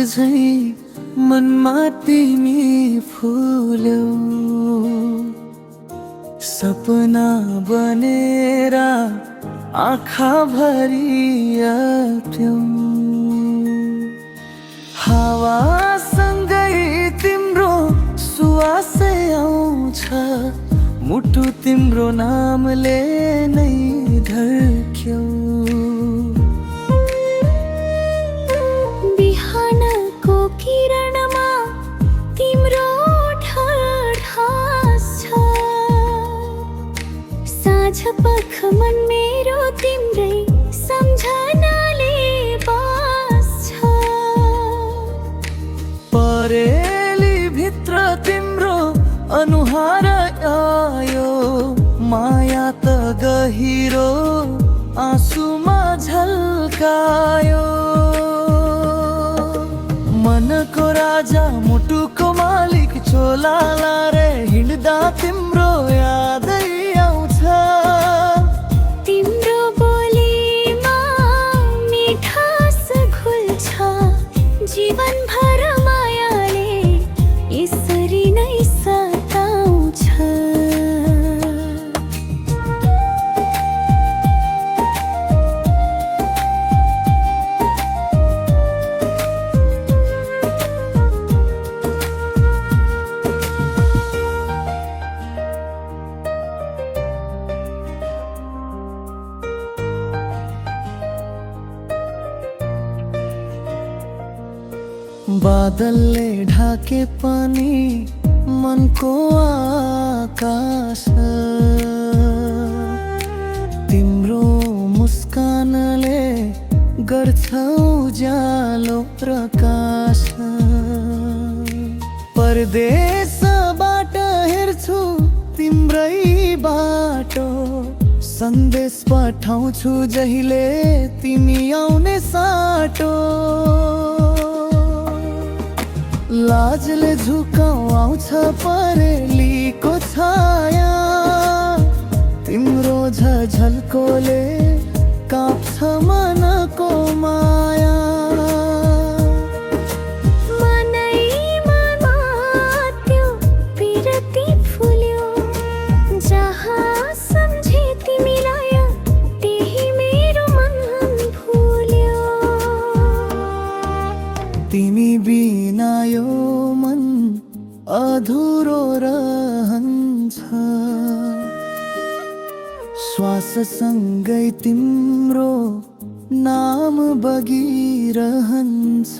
झै मनमा तिमी फुल्यौ, सपना बनेर आँखा भरि आप्यौ। हावासँगै तिम्रो सुवासै आउँछ, मुटु तिम्रो नामले नै धड्क्यौ। बिहानको किरणमा तिम्रो ढाढ छ, साँझ पख मन मेरो तिम्रै सम्झनाले बास्छ। परेली भित्र तिम्रो अनुहार आयो, माया त गहिरो आँसुमा झल्कायो। मनको राजा मुटुको मालिक चोला लारे हिँड्दा तिम्रो यादै आउँछ। तिम्रो बोलीमा मिठास घुल्छ, जीवनभर मायाले यसरी नै सताउँछ। बादलले ढाके पनि मनको आकाश, तिम्रो मुस्कानले गर्छ उज्यालो प्रकाश। परदेशबाट हेर्छु तिम्रै बाटो, सन्देश पठाउँछु जहिले तिमी आउने साटो। लाजले झुकाउ आउँछ परेलीको छाया, तिम्रो झझल्कोले काप्छ मनको माया। मनैमा मात्यो पिरती फुल्यो, जहाँ सम्झे तिमीलाई त्यही मेरो मन फुल्यो। तिमी बिना यो मन अधुरो रहन्छ, श्वाससँगै तिम्रो नाम बगिरहन्छ।